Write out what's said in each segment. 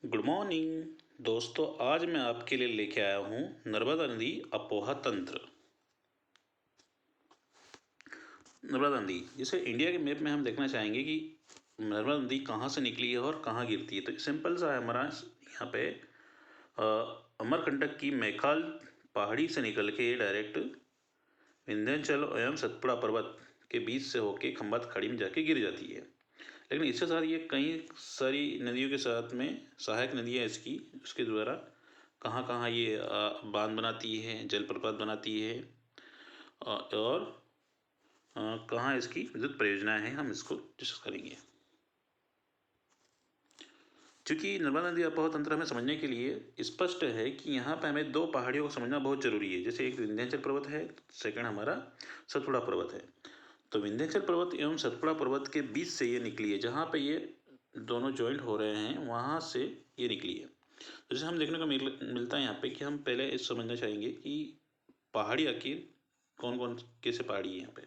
Good morning दोस्तों। आज मैं आपके लिए लेके आया हूँ नर्मदा नदी अपोहा तंत्र। नर्मदा नदी जिसे इंडिया के मैप में हम देखना चाहेंगे कि नर्मदा नदी कहाँ से निकली है और कहाँ गिरती है। तो सिंपल सा है हमारा यहाँ पे अमरकंटक की मैकाल पहाड़ी से निकल के डायरेक्ट विंध्याचल एवं सतपुड़ा पर्वत के बीच से होके खंबात खाड़ी में जाके गिर जाती है। लेकिन इसके साथ ये कई सारी नदियों के साथ में सहायक नदियाँ इसकी उसके द्वारा कहाँ कहाँ ये बांध बनाती है, जलप्रपात बनाती है और कहाँ इसकी विद्युत परियोजनाएं हैं, हम इसको डिस्कस करेंगे। चूँकि नर्मदा नदी अपोहा तंत्र हमें समझने के लिए स्पष्ट है कि यहाँ पे हमें दो पहाड़ियों को समझना बहुत जरूरी है। जैसे एक विंध्याचल पर्वत है, सेकंड हमारा सतपुड़ा पर्वत है। तो विंध्याचल पर्वत एवं सतपुड़ा पर्वत के बीच से ये निकली है, जहाँ पे ये दोनों ज्वाइंट हो रहे हैं वहाँ से ये निकली है। तो जैसे हम देखने को मिलता है यहाँ पे कि हम पहले इस समझना चाहेंगे कि पहाड़ी आखिर कौन कौन कैसे पहाड़ी है यहाँ पे।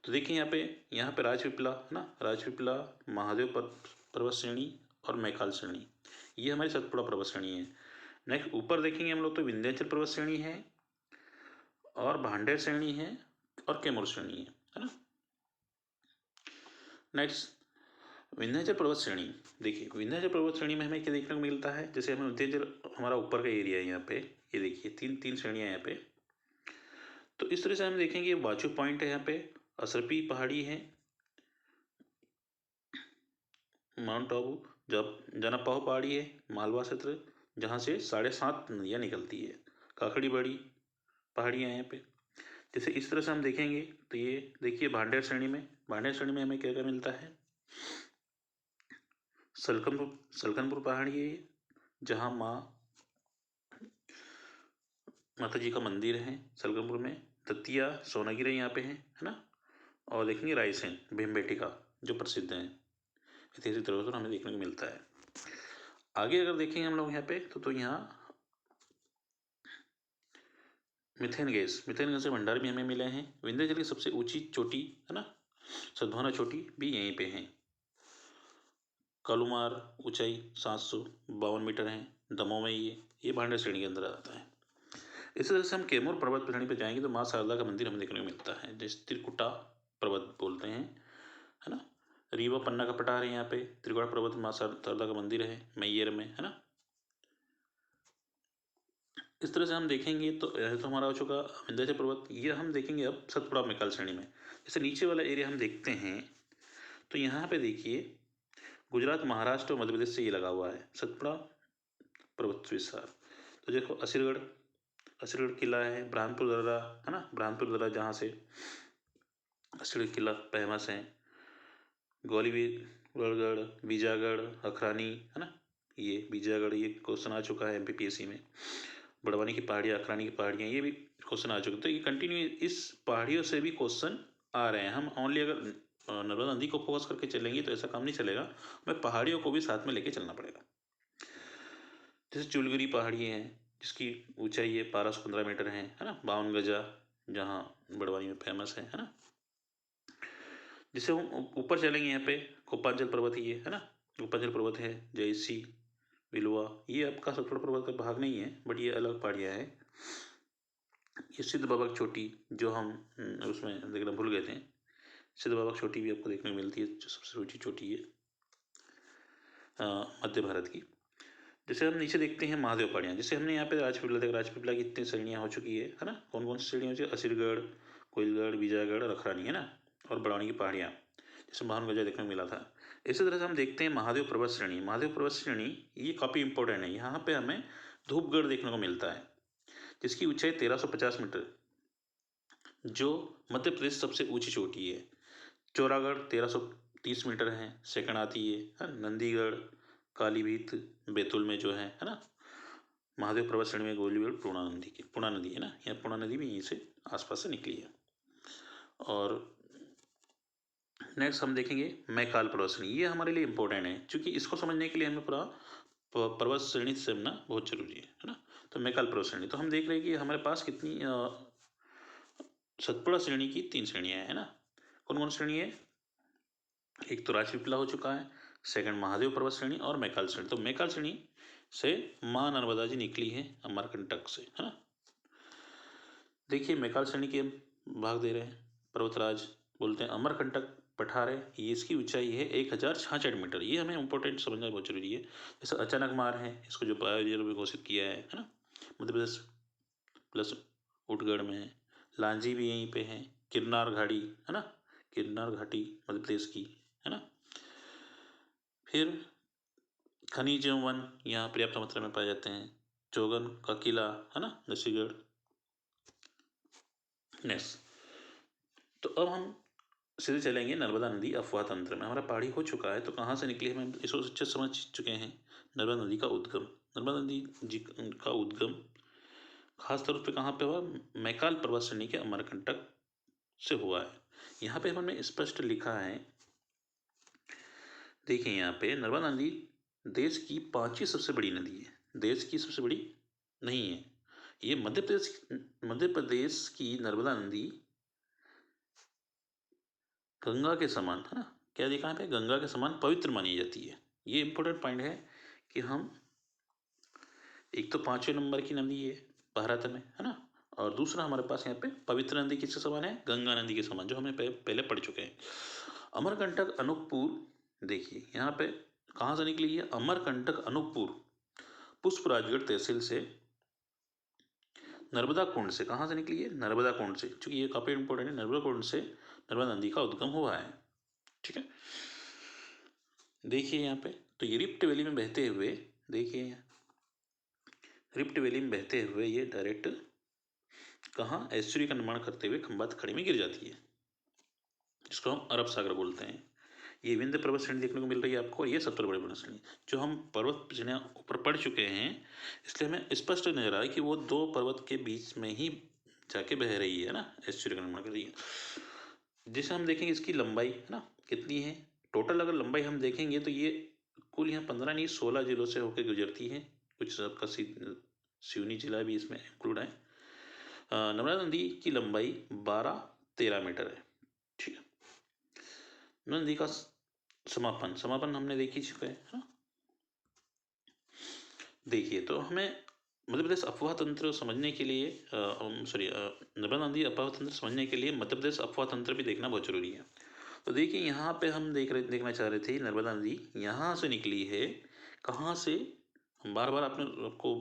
तो देखिए यहाँ पे राजपीपला है ना, राजपीपला, महादेव पर्वत श्रेणी और मैकाल श्रेणी, ये हमारी सतपुड़ा पर्वत श्रेणी है। नेक्स्ट ऊपर देखेंगे हम लोग तो विंध्याचल पर्वत श्रेणी है और भांडेर श्रेणी है और कैमूर श्रेणी है ना। नेक्स्ट विंध्याचल पर्वत श्रेणी। देखिए विंध्याचल पर्वत श्रेणी में हमें क्या देखने को मिलता है, जैसे हमें विंध्याचल हमारा ऊपर का एरिया है यहाँ पे, ये देखिए तीन तीन श्रेणियाँ यहाँ पे। तो इस तरह से हम देखेंगे वाचू पॉइंट है यहाँ पे, असरपी पहाड़ी है, माउंट आबू जब जनापाह पहाड़ी है, मालवा क्षेत्र जहाँ से 7.5 नदियाँ निकलती है, काकड़ी बड़ी पहाड़ियाँ हैं यहाँ पे। जैसे इस तरह से हम देखेंगे तो ये देखिए भांडेर श्रेणी में हमें क्या क्या मिलता है, सलकनपुर पहाड़ी है जहाँ माता जी का मंदिर है सलकनपुर में। दतिया सोनागिरी यहाँ पे है ना। और देखेंगे रायसेन भीमबेटका जो प्रसिद्ध है, ऐतिहासिक धरोहर हमें देखने को मिलता है। आगे अगर देखेंगे हम लोग यहाँ पे तो यहाँ मिथेन गैस के भंडार भी हमें मिले हैं। विंध्याचल की सबसे ऊंची चोटी है ना, सद्भावना चोटी भी यहीं पे है। कालूमार ऊंचाई 752 मीटर है, दमोह में ये भांडेर श्रेणी के अंदर आता है। इसी तरह से हम कैमूर पर्वत श्रेणी पे जाएंगे तो माँ शारदा का मंदिर हमें देखने को मिलता है, जिस त्रिकुटा पर्वत बोलते हैं है ना। रीवा पन्ना का पठार है यहाँ पे, त्रिकुटा पर्वत माँ शारदा का मंदिर है मैयर में है ना। इस तरह से हम देखेंगे तो यह तो हमारा हो चुका विंध्याचल पर्वत। ये हम देखेंगे अब सतपुड़ा मैकाल श्रेणी में। जैसे नीचे वाला एरिया हम देखते हैं तो यहाँ पे देखिए गुजरात, महाराष्ट्र और मध्य प्रदेश से ये लगा हुआ है सतपुड़ा पर्वत विस्तार। तो देखो असीरगढ़ किला है, ब्रह्मपुर दर्रा है ना, ब्रह्मपुर दर्रा जहाँ से असीरगढ़ किला फेमस है, ग्वालियर, बीजागढ़, अखरानी है ना। ये बीजागढ़ ये क्वेश्चन आ चुका है MPPSC में। बड़वानी की पहाड़ियाँ, अखरानी की पहाड़ियाँ, ये भी क्वेश्चन आ चुके। तो ये कंटिन्यू इस पहाड़ियों से भी क्वेश्चन आ रहे हैं। हम ओनली अगर नर्मदा नदी को फोकस करके चलेंगे तो ऐसा काम नहीं चलेगा, हमें पहाड़ियों को भी साथ में लेके चलना पड़ेगा। जैसे चुलगिरी पहाड़ी है जिसकी ऊंचाई है 1215 मीटर है ना, 52 गजा, जहाँ बड़वानी में फेमस है ना। जिसे हम ऊपर चलेंगे यहाँ पे कोपांचल पर्वत ही है ना, कोपांचल पर्वत है, जयसी, विलुआ, ये आपका सतपुड़ा पर्वत का भाग नहीं है बट ये अलग पहाड़ियाँ हैं। ये सिद्ध बाबा की चोटी जो हम उसमें देखना भूल गए थे, सिद्ध बाबा की चोटी भी आपको देखने को मिलती है, जो सबसे ऊंची चोटी है मध्य भारत की। जैसे हम नीचे देखते हैं महादेव पहाड़ियाँ, जैसे हमने यहाँ पे राजपीपला की इतनी श्रेणियाँ हो चुकी है ना। कौन कौन सी श्रेणियाँ हो चुकी है, असीरगढ़, कोइलगढ़, बीजागढ़ और अखरानी है ना, और बड़वानी की पहाड़ियाँ जैसे 52 गजा देखने को मिला था। इसी तरह से हम देखते हैं महादेव पर्वत श्रेणी ये काफ़ी इंपॉर्टेंट है। यहाँ पे हमें धूपगढ़ देखने को मिलता है जिसकी ऊंचाई 1350 मीटर, जो मध्य प्रदेश सबसे ऊंची चोटी है। चौरागढ़ 1330 मीटर है, सेकंड आती है। नंदीगढ़, कालीभीत बैतूल में जो है ना। महादेव पर्वत श्रेणी में गोलीगढ़ पूर्णा नदी है ना, यहाँ पूर्णा नदी भी यहीं से आसपास से निकली है। और नेक्स्ट हम देखेंगे मैकाल पर्वत श्रेणी, ये हमारे लिए इंपॉर्टेंट है क्योंकि इसको समझने के लिए हमें पूरा पर्वत श्रेणी से समझना बहुत जरूरी है ना। तो मैकाल पर्वत श्रेणी, तो हम देख रहे हैं कि हमारे पास कितनी सतपुड़ा श्रेणी की 3 श्रेणियाँ है ना। कौन कौन श्रेणी है, एक तो राजपीपला हो चुका है, सेकंड महादेव पर्वत श्रेणी और मैकाल श्रेणी। तो मैकाल श्रेणी से माँ नर्मदा जी निकली है अमरकंटक से, है ना। देखिए मैकाल श्रेणी के भाग दे रहे हैं। पर्वतराज बोलते हैं अमरकंटक पठार है, ये इसकी ऊंचाई है 1066 मीटर। ये हमें इंपॉर्टेंट समझना बहुत जरूरी है। जैसे अचानक मार है, इसको जो बायोस्फीयर में घोषित किया है ना, मध्य प्रदेश प्लस उटगढ़ में है। लांजी भी यहीं पे है, किरनार घाटी है ना, किरनार घाटी मध्य प्रदेश की, है ना। फिर खनिज एवं वन यहाँ पर्याप्त मात्रा में पाए जाते हैं। चौगन का किला है ना, नसीगढ़। नेक्स्ट, तो अब हम सीधे चलेंगे नर्मदा नदी अफवाह तंत्र में। हमारा पहाड़ी हो चुका है, तो कहाँ से निकली हम इसको अच्छे समझ चुके हैं। नर्मदा नदी का उद्गम, नर्मदा नदी जी का उद्गम खास तौर पे कहाँ पे हुआ, मैकाल पर्वत श्रेणी के अमरकंटक से हुआ है। यहाँ पे हमने स्पष्ट लिखा है, देखिए यहाँ पे नर्मदा नदी देश की 5वीं सबसे बड़ी नदी है। देश की सबसे बड़ी नहीं है ये, मध्य प्रदेश की नर्मदा नदी गंगा के समान, है ना, क्या देखा है, गंगा के समान पवित्र मानी जाती है। ये इंपॉर्टेंट पॉइंट है कि हम एक तो 5वें नंबर की नदी है भारत में, है ना, और दूसरा हमारे पास यहाँ पे पवित्र नदी किसके समान है, गंगा नदी के समान, जो हमें पहले पढ़ चुके हैं। अमरकंटक अनूपपुर, देखिए यहाँ पे कहाँ से निकली है, अमरकंटक अनूपपुर पुष्पराजगढ़ तहसील से नर्मदा कुंड से। कहाँ से निकली है, नर्मदा कुंड से, क्योंकि ये काफी इंपॉर्टेंट है। नर्मदा कुंड से नर्मदा नदी का उद्गम हुआ है, ठीक है। देखिए यहाँ पे, तो ये रिफ्ट वैली में बहते हुए, देखिए रिफ्ट वैली में बहते हुए ये डायरेक्ट कहाँ, एस्चुरी का निर्माण करते हुए खंबात खाड़ी में गिर जाती है, जिसको हम अरब सागर बोलते हैं। ये विंध्य पर्वत श्रेणी देखने को मिल रही है आपको, और ये सबसे बड़ी पर्वत श्रेणी जो हम पर्वत श्रेणियाँ ऊपर पढ़ चुके हैं, इसलिए हमें स्पष्ट नजर आ रहा है कि वो दो पर्वत के बीच में ही जाके बह रही है ना, एस्चुरी का निर्माण कर रही है। जैसे हम देखेंगे इसकी लंबाई है ना कितनी है, टोटल अगर लंबाई हम देखेंगे तो ये कुल यहाँ 15 नहीं 16 जिलों से होकर गुजरती है। कुछ सबका सिवनी जिला भी इसमें इंक्लूड है। नर्मदा नदी की लंबाई 12-13 मीटर है, ठीक है। नदी का समापन हमने देख ही चुका है ना। देखिए, तो हमें मध्य प्रदेश अफवाह तंत्र समझने के लिए नर्मदा नदी अफवाह तंत्र समझने के लिए मध्य प्रदेश अफवाह तंत्र भी देखना बहुत जरूरी है। तो देखिए यहाँ पे हम देखना चाह रहे थे, नर्मदा नदी यहाँ से निकली है, कहाँ से, हम बार बार आपको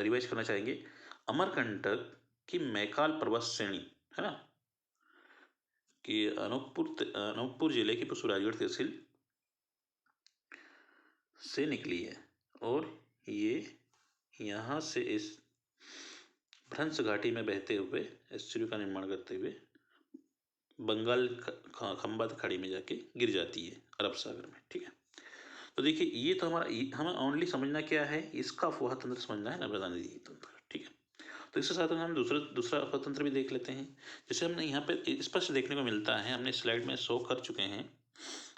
रिवाइज करना चाहेंगे। अमरकंटक की मैकाल पर्वत श्रेणी, है ना, कि अनूपपुर जिले की पुष्पराजगढ़ तहसील से निकली है, और ये यहाँ से इस भ्रंश घाटी में बहते हुए एस्चुरी का निर्माण करते हुए बंगाल खंबात खाड़ी में जाके गिर जाती है अरब सागर में, ठीक है। तो देखिए ये तो हमें ओनली समझना क्या है, इसका अफवाह तंत्र समझना है, नर्मदा नदी तंत्र, ठीक है। तो इसके साथ हम दूसरा अफवाह तंत्र भी देख लेते हैं। जैसे हमने यहाँ पे स्पष्ट देखने को मिलता है, हमने स्लाइड में शो कर चुके हैं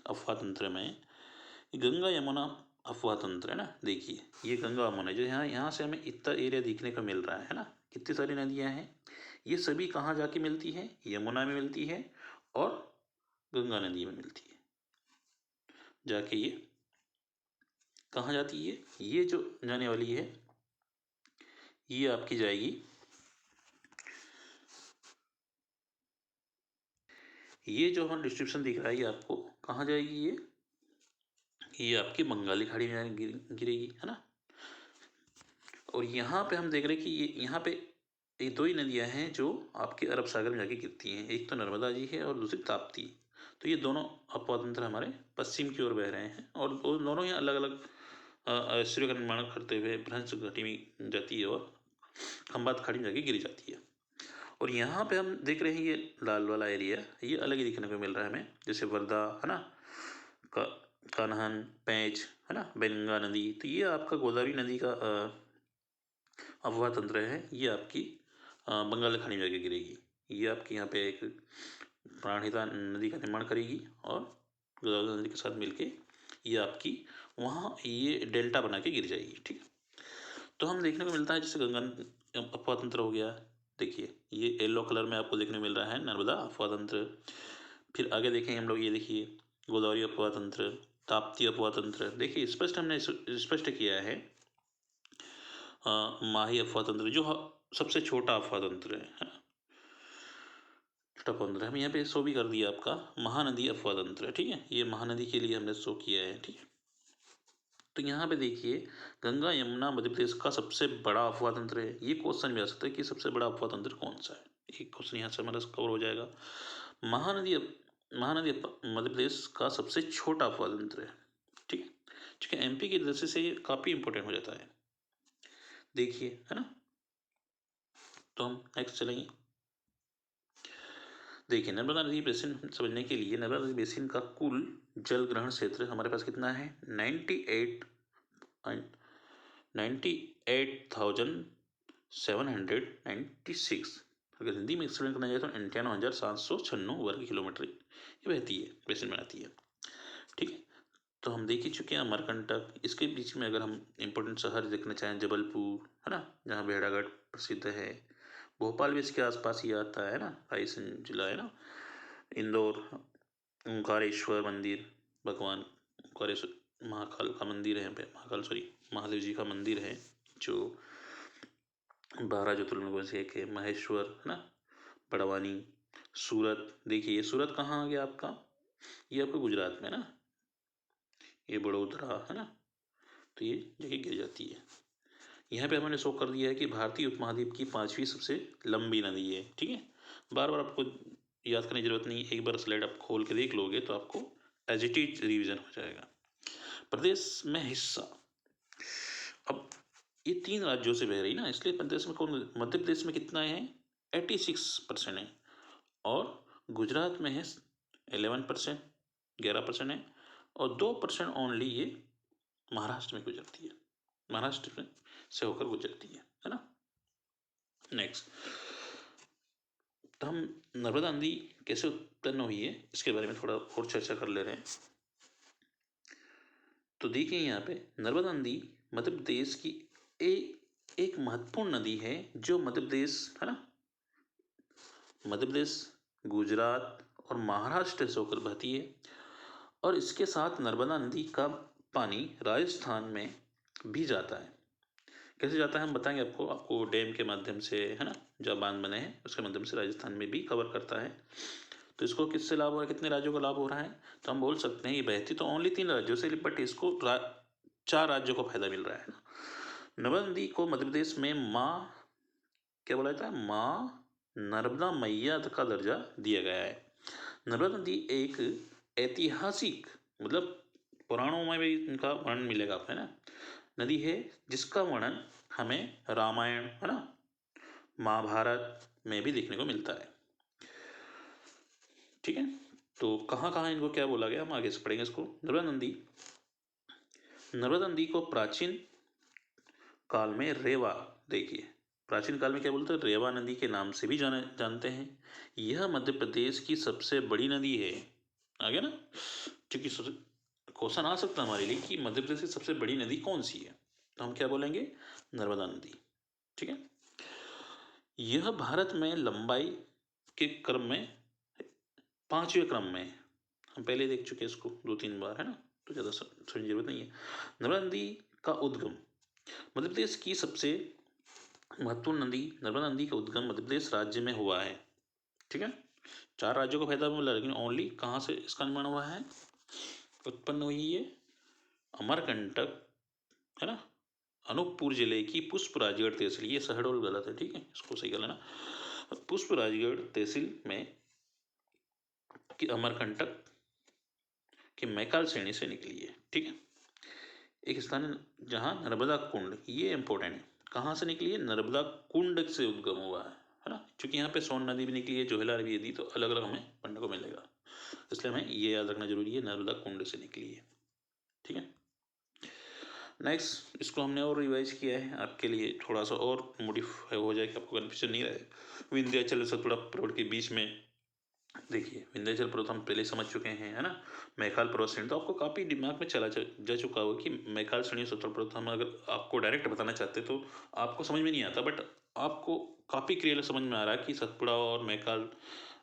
अफवाह तंत्र में, गंगा यमुना अफवाह तंत्र, है ना। देखिए ये गंगा यमुना जो यहाँ से हमें इतना एरिया दिखने को मिल रहा है ना, कितनी सारी नदियाँ हैं, ये सभी कहाँ जाके मिलती है, यमुना में मिलती है और गंगा नदी में मिलती है। जाके ये कहाँ जाती है, ये जो जाने वाली है ये आपकी जाएगी, ये जो हम डिस्क्रिप्शन दिख रहा है ये आपको कहाँ जाएगी, ये आपकी बंगाली खाड़ी में गिरेगी, है ना। और यहाँ पे हम देख रहे हैं कि ये यहाँ पे ये दो ही नदियाँ हैं जो आपके अरब सागर में जाके गिरती हैं, एक तो नर्मदा जी है और दूसरी ताप्ती। तो ये दोनों अफवाह तंत्र हमारे पश्चिम की ओर बह रहे हैं, और दोनों ही अलग अलग एस्चुरी का निर्माण करते हुए भ्रंश घाटी में जाती है और खंबात खाड़ी में जाके गिर जाती है। और यहाँ पे हम देख रहे हैं ये लाल वाला एरिया, ये अलग ही दिखने को मिल रहा है हमें, जैसे वर्धा, है ना, कान्हान, पैंच, है ना, बेनगंगा नदी। तो ये आपका गोदावरी नदी का अफवाह तंत्र है, ये आपकी बंगाल खाड़ी में जाके गिरेगी। ये आपकी यहाँ पे एक प्राणहिता नदी का निर्माण करेगी और गोदावरी नदी के साथ मिलके ये आपकी वहाँ ये डेल्टा बना के गिर जाएगी, ठीक है। तो हम देखने को मिलता है जैसे गंगा अफवाह तंत्र हो गया, देखिए ये येलो कलर में आपको देखने मिल रहा है नर्मदा अफवाह तंत्र। फिर आगे देखें हम लोग, ये देखिए गोदावरी अफवाह तंत्र, ताप्ती अफवाह तंत्र, देखिए स्पष्ट हमने स्पष्ट किया है माही अफवाह तंत्र जो सबसे छोटा अफवाह तंत्र है ना, छोटा तंत्र हम यहाँ पे शो भी कर दिया आपका महानदी अफवाह तंत्र है, ठीक है, ये महानदी के लिए हमने शो किया है, ठीक है। तो यहाँ पे देखिए गंगा यमुना मध्य प्रदेश का सबसे बड़ा अफवाह तंत्र है, ये क्वेश्चन भी आ सकता है कि सबसे बड़ा अफवाह तंत्र कौन सा है, एक क्वेश्चन यहाँ से हमारा कवर हो जाएगा। महानदी महानदी मध्य प्रदेश का सबसे छोटा अफवाह तंत्र है, ठीक है, ठीक है, एमपी की दृष्टि से ये काफी इंपॉर्टेंट हो जाता है, देखिए है ना। तो हम नेक्स्ट चलेंगे, देखिए नर्मदा नदी बेसिन समझने के लिए नर्मदा नदी बेसिन का कुल जल ग्रहण क्षेत्र हमारे पास कितना है 98,796, अगर हिंदी में एक्सप्लेन करना जाए तो 91,796 वर्ग किलोमीटर ये बहती है, बेसिन बनाती है, ठीक है। तो हम देख ही चुके हैं अमरकंटक, इसके बीच में अगर हम इम्पोर्टेंट शहर देखना चाहें जबलपुर है ना, जहाँ भेड़ाघाट प्रसिद्ध है, भोपाल भी इसके आसपास ही आता है ना, रायसेन जिला है ना, इंदौर ओंकारेश्वर मंदिर, भगवान ओंकारेश्वर महाकाल का मंदिर है यहाँ पे, महादेव जी का मंदिर है जो 12 ज्योतिर्लिंगों से एक है, महेश्वर है ना, बड़वानी, सूरत, देखिए सूरत कहाँ आ गया आपका, ये आपको गुजरात में ना, ये बड़ोदरा है ना, तो ये जगह गिर जाती है। यहाँ पे हमने शो कर दिया है कि भारतीय उपमहाद्वीप की 5वीं सबसे लंबी नदी है, ठीक है, बार बार आपको याद करने की जरूरत नहीं, एक बार स्लाइड आप खोल के देख लोगे तो आपको एज इट इज रिविजन हो जाएगा। प्रदेश में हिस्सा, अब ये 3 राज्यों से बह रही ना, इसलिए प्रदेश में कौन, मध्य प्रदेश में कितना है 86% है, और गुजरात में है 11%, 11% है, और 2% ओनली ये महाराष्ट्र में गुजरती है, महाराष्ट्र में से होकर गुजरती है ना। नेक्स्ट, तो हम नर्मदा नदी कैसे उत्पन्न हुई है इसके बारे में थोड़ा और चर्चा कर ले रहे हैं। तो देखिए यहाँ पे नर्मदा नदी मध्य प्रदेश की एक महत्वपूर्ण नदी है जो मध्य प्रदेश है ना, मध्य प्रदेश, गुजरात और महाराष्ट्र से होकर बहती है, और इसके साथ नर्मदा नदी का पानी राजस्थान में भी जाता है। कैसे जाता है हम बताएंगे आपको डैम के माध्यम से है ना, जब बांध बने हैं उसके माध्यम से राजस्थान में भी कवर करता है। तो इसको किससे लाभ हो रहा है, कितने राज्यों का लाभ हो रहा है, तो हम बोल सकते हैं ये बहती तो ओनली 3 राज्यों से, बट इसको 4 राज्यों को फायदा मिल रहा है ना। नर्मदा नदी को मध्य प्रदेश में माँ क्या बोला जाता है, माँ नर्मदा मैया का दर्जा दिया गया है। नर्मदा नदी एक ऐतिहासिक, मतलब पुराणों में भी इनका वर्णन मिलेगा आपको है ना, नदी है जिसका वर्णन हमें रामायण है ना, महाभारत में भी देखने को मिलता है, ठीक है। तो कहाँ कहाँ इनको क्या बोला गया हम आगे से पढ़ेंगे इसको। नर्मदा नदी को प्राचीन काल में रेवा, देखिए प्राचीन काल में क्या बोलते हैं, रेवा नदी के नाम से भी जानते हैं। यह मध्य प्रदेश की सबसे बड़ी नदी है, आ गया ना, क्योंकि क्वेश्चन आ सकता है हमारे लिए कि मध्य प्रदेश की सबसे बड़ी नदी कौन सी है, तो हम क्या बोलेंगे नर्मदा नदी, ठीक है। यह भारत में लंबाई के क्रम में 5वें क्रम में, हम पहले देख चुके हैं इसको 2-3 बार है ना, तो ज़्यादा समझने की जरूरत नहीं है। नर्मदा नदी का उद्गम, मध्य प्रदेश की सबसे महत्वपूर्ण नदी नर्मदा नदी का उद्गम मध्य प्रदेश राज्य में हुआ है, ठीक है। 4 राज्यों को फायदा मिला, लेकिन ओनली कहाँ से इसका निर्माण हुआ है, उत्पन्न हुई है अमरकंटक है ना, अनूपपुर जिले की पुष्प राजगढ़ तहसील, ये शहडोल गलत है, ठीक है, इसको सही कर लेना, पुष्प राजगढ़ तहसील में कि अमरकंटक की मैकाल श्रेणी से निकली है, ठीक है। एक स्थान जहाँ नर्मदा कुंड, ये इंपॉर्टेंट है, कहाँ से निकली है, नर्मदा कुंड से उद्गम हुआ है ना, क्योंकि यहाँ पे सोन नदी भी निकली है, जोहिला भी नदी, तो अलग अलग हमें पढ़ने को मिलेगा, इसलिए हमें ये याद रखना जरूरी है, नर्मदा कुंड से निकली है, ठीक है। नेक्स्ट, इसको हमने और रिवाइज किया है आपके लिए, थोड़ा सा और मॉडिफाई हो जाए कि आपको कन्फ्यूजन नहीं रहे। विंध्याचल सतपुड़ा पर्वत के बीच में, देखिए विंध्याचल पर्वत हम पहले समझ चुके हैं है ना, मैकाल पर्वत श्रेणी, तो आपको काफ़ी दिमाग में चला जा चुका होगा कि मैकाल श्रेणी सतपुड़ा पर्वत, हम अगर आपको डायरेक्ट बताना चाहते तो आपको समझ में नहीं आता, बट आपको काफ़ी क्लियर समझ में आ रहा है कि सतपुड़ा और मैकाल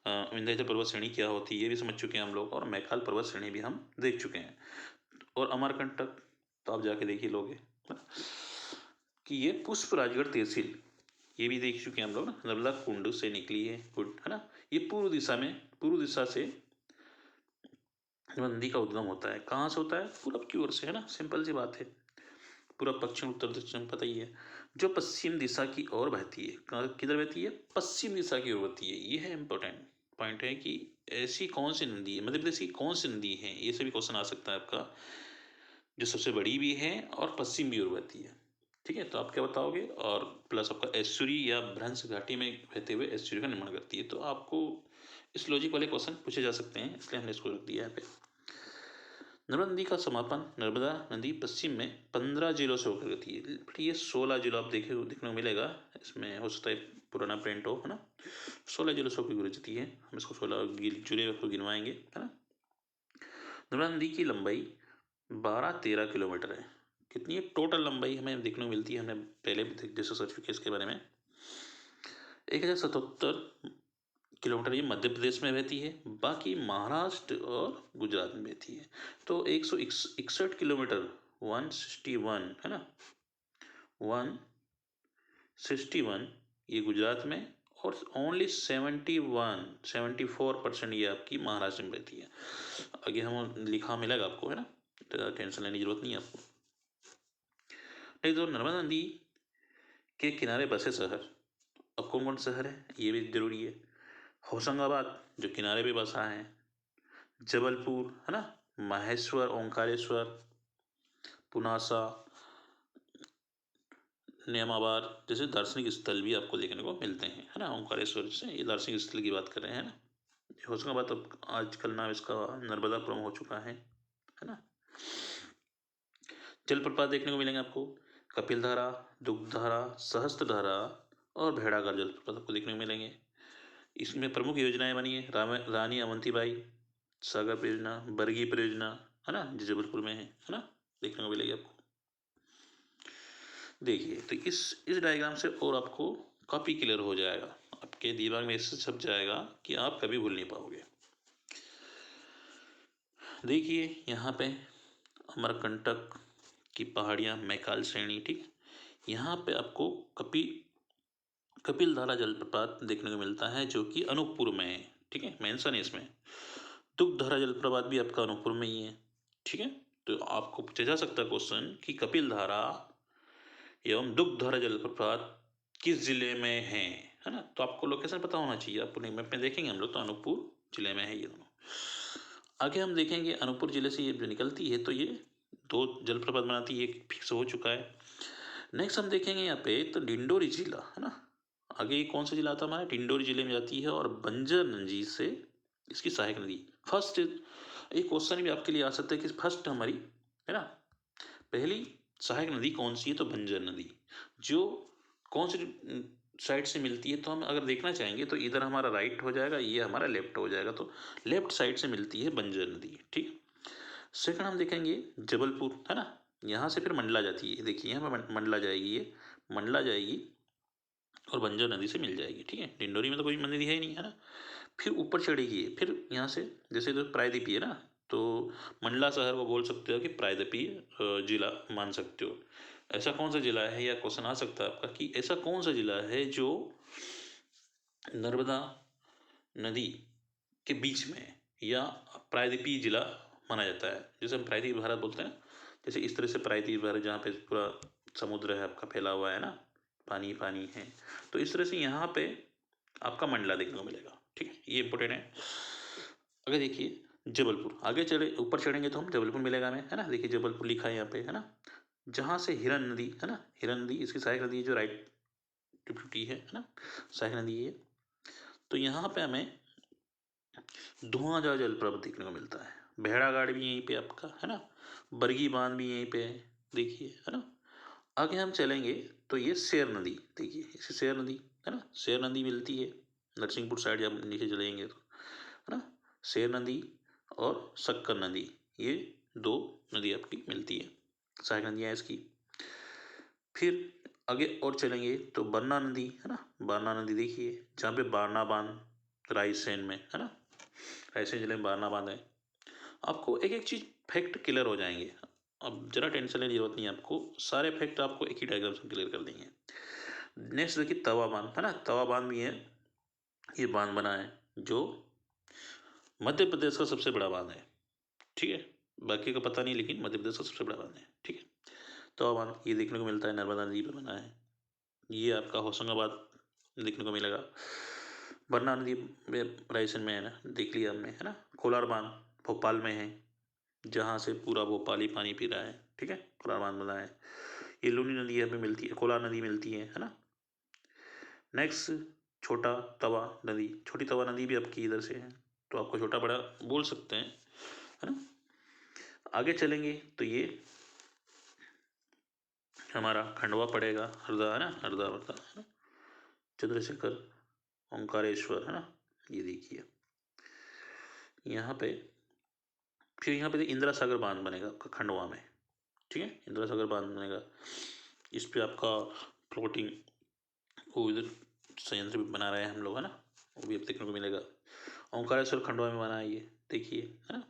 विंध्याचल पर्वत श्रेणी क्या होती है, ये भी समझ चुके हैं हम लोग, और मैकाल पर्वत श्रेणी भी हम देख चुके हैं। और अमरकंटक तो आप जाके देखिए लोगे कि ये पुष्प राजगढ़ तहसील, ये भी देख चुके हैं हम लोग ना, नर्मदा कुंड से निकली है कुंड, है ना। ये पूर्व दिशा से नदी का उद्गम होता है। कहाँ से होता है? पूरब की ओर से, है ना। सिंपल सी बात है, पूरब पश्चिम उत्तर दक्षिण पता ही है। जो पश्चिम दिशा की ओर बहती है, किधर बहती है? पश्चिम दिशा की ओर बहती है। ये है इंपॉर्टेंट पॉइंट है कि ऐसी कौन सी नदी है, मध्य प्रदेश की कौन सी नदी है, ये से भी क्वेश्चन आ सकता है आपका, जो सबसे बड़ी भी है और पश्चिम की ओर बहती है। ठीक है, तो आप क्या बताओगे? और प्लस आपका एस्चुरी या भ्रंश घाटी में बहते हुए एस्चुरी का निर्माण करती है। तो आपको इस लॉजिक वाले क्वेश्चन पूछे जा सकते हैं, इसलिए हमने इसको रख दिया यहाँ पे। नर्मदा नदी का समापन नर्मदा नदी पश्चिम में 15 जिलों से होकर जाती है। बट ये 16 जिलों आप देखने को मिलेगा, इसमें हो सकता है पुराना प्रिंट हो, है ना। 16 जिलों से होकर गुजरती है, हम इसको 16 जिले को गिनवाएंगे, है ना। नर्मदा नदी की लंबाई 12-13 किलोमीटर है। कितनी है टोटल लंबाई हमें देखने को मिलती है, हमने पहले भी डिस्कस कर चुके हैं इसके बारे में। 1077 किलोमीटर ये मध्य प्रदेश में बहती है, बाकी महाराष्ट्र और गुजरात में बहती है। तो 161 किलोमीटर 161, है ना, 161 ये गुजरात में, और ओनली 74% ये आपकी महाराष्ट्र में बहती है। आगे हम लिखा मिलेगा आपको, है ना, तो टेंशन लेने की जरूरत नहीं है आपको। नहीं तो नर्मदा नदी के किनारे बसे शहर, अब कौन कौन शहर है ये भी जरूरी है। होशंगाबाद जो किनारे पे बसा है, जबलपुर, है ना, माहेश्वर, ओंकारेश्वर, पुनासा, नियमाबाद जैसे दार्शनिक स्थल भी आपको देखने को मिलते हैं, है ना। ओंकारेश्वर से ये दार्शनिक स्थल की बात कर रहे हैं, है ना। होशंगाबाद अब आजकल नाम इसका नर्मदापुरम हो चुका है ना। जलप्रपात देखने को मिलेंगे आपको, कपिलधारा, दुग्धधारा, सहस्त्रधारा और भेड़ाघाट जलप्रपात आपको देखने को मिलेंगे। इसमें प्रमुख योजनाएं बनी है, रानी अवंतीबाई सागर परियोजना, बरगी परियोजना, है ना, जो जबलपुर में है ना, देखने को मिलेगी आपको। देखिए तो इस डायग्राम से और आपको काफी क्लियर हो जाएगा, आपके दिमाग में इससे छप जाएगा कि आप कभी भूल नहीं पाओगे। देखिए यहाँ पे अमरकंटक की पहाड़ियाँ, मैकाल श्रेणी, ठीक। यहाँ पे आपको कपिलधारा जलप्रपात देखने को मिलता है जो कि अनूपपुर में है, ठीक है, मेंशन है इसमें। दुग्धधारा जलप्रपात भी आपका अनूपपुर में ही है, ठीक है। तो आपको पूछा जा सकता है क्वेश्चन कि कपिलधारा एवं दुग्धधारा जलप्रपात किस जिले में है ना। तो आपको लोकेशन पता होना चाहिए, आपको मैप में देखेंगे हम लोग तो अनूपपुर जिले में है ये दोनों। आगे हम देखेंगे अनूपपुर जिले से ये जो निकलती है तो ये 2 जलप्रपात बनाती है, एक फिक्स हो चुका है। नेक्स्ट हम देखेंगे यहाँ पे तो डिंडोरी जिला, है ना। आगे कौन सा जिला आता है हमारा? डिंडोरी जिले में जाती है, और बंजर नदी से इसकी सहायक नदी। फर्स्ट एक क्वेश्चन भी आपके लिए आ सकता है कि फर्स्ट हमारी, है ना, पहली सहायक नदी कौन सी है? तो बंजर नदी, जो कौन सी साइड से मिलती है? तो हम अगर देखना चाहेंगे तो इधर हमारा राइट हो जाएगा, ये हमारा लेफ्ट हो जाएगा, तो लेफ्ट साइड से मिलती है बंजर नदी, ठीक। सेकंड हम देखेंगे जबलपुर, है ना, यहाँ से फिर मंडला जाती है, देखिए यहाँ पर मंडला जाएगी, ये मंडला जाएगी और बंजर नदी से मिल जाएगी, ठीक है। डिंडोरी में तो कोई नदी है ही नहीं, है ना। फिर ऊपर चढ़ेगी, फिर यहाँ से जैसे तो प्रायद्वीपीय है ना, तो मंडला शहर को बोल सकते हो कि प्रायद्वीपीय जिला मान सकते हो। ऐसा कौन सा जिला है, या क्वेश्चन आ सकता है आपका कि ऐसा कौन सा जिला है जो नर्मदा नदी के बीच में या प्रायद्वीपीय जिला माना जाता है। जैसे हम प्रायद्वीपीय भारत बोलते हैं, जैसे इस तरह से प्रायद्वीपीय भारत जहाँ पे पूरा समुद्र है आपका फैला हुआ है ना, पानी पानी है, तो इस तरह से यहाँ पे आपका मंडला देखने को मिलेगा, ठीक है, ये इंपॉर्टेंट है। अगर देखिए जबलपुर, आगे चले ऊपर चढ़ेंगे तो हम जबलपुर मिलेगा हमें, है ना। देखिए जबलपुर लिखा है यहाँ पे, है ना, जहाँ से हिरन नदी, है ना, हिरन नदी इसकी सहायक नदी है जो राइट ट्रिब्यूटरी है ना, सहायक नदी है। तो यहाँ पे हमें धुआंधार जलप्रपात देखने को मिलता है। भेड़ाघाट भी यहीं पे आपका, है ना, बरगी बांध भी यहीं पे है, देखिए, है ना। आगे हम चलेंगे तो ये शेर नदी, देखिए इसे शेर नदी, है ना, शेर नदी मिलती है नरसिंहपुर साइड, जब नीचे चलेंगे तो, है ना, शेर नदी और शक्कर नदी, ये 2 नदी आपकी मिलती है, सहायक नदियाँ इसकी। फिर आगे और चलेंगे तो बरना नदी, है ना, बारना नदी देखिए, जहाँ पे बारना बांध रायसेन में, है ना, रायसेन जिले में बारना बांध है। आपको एक एक चीज फैक्ट क्लियर हो जाएंगे, अब जरा टेंशन लेने की जरूरत नहीं है आपको, सारे फैक्ट आपको एक ही डायग्राम से क्लियर कर देंगे। नेक्स्ट देखिए तवा बांध, है ना, तवा बांध भी है, ये बांध बना है जो मध्य प्रदेश का सबसे बड़ा बांध है, ठीक है, बाकी का पता नहीं लेकिन मध्य प्रदेश का सबसे बड़ा बांध है, ठीक है। तवा बांध ये देखने को मिलता है, नर्मदा नदी पर बना है। ये आपका होशंगाबाद देखने को मिलेगा, बरना नदी रायसेन में है ना, देख लिया हमने, है ना। कोलार बांध भोपाल में है, जहाँ से पूरा भोपाल ही पानी पी रहा है, ठीक है, कोलार बांध बना है। ये लूनी नदी यहाँ पे मिलती है, कोलार नदी मिलती है ना। नेक्स्ट छोटा तवा नदी, छोटी तवा नदी भी आपकी इधर से है, तो आपको छोटा बड़ा बोल सकते हैं, है ना। आगे चलेंगे तो ये हमारा खंडवा पड़ेगा, हरदा, है ना, हरदा वर्धा, है ना, चंद्रशेखर, ओंकारेश्वर, है ना, ये देखिए यहाँ पे। फिर यहाँ पे इंदिरा सागर बांध बनेगा खंडवा में, ठीक है, इंदिरा सागर बांध बनेगा। इस पे आपका फ्लोटिंग वो इधर संयंत्र भी बना रहे हैं हम लोग, है ना, वो भी अब देखने को मिलेगा। ओंकारेश्वर खंडवा में बना है ये, देखिए, है ना,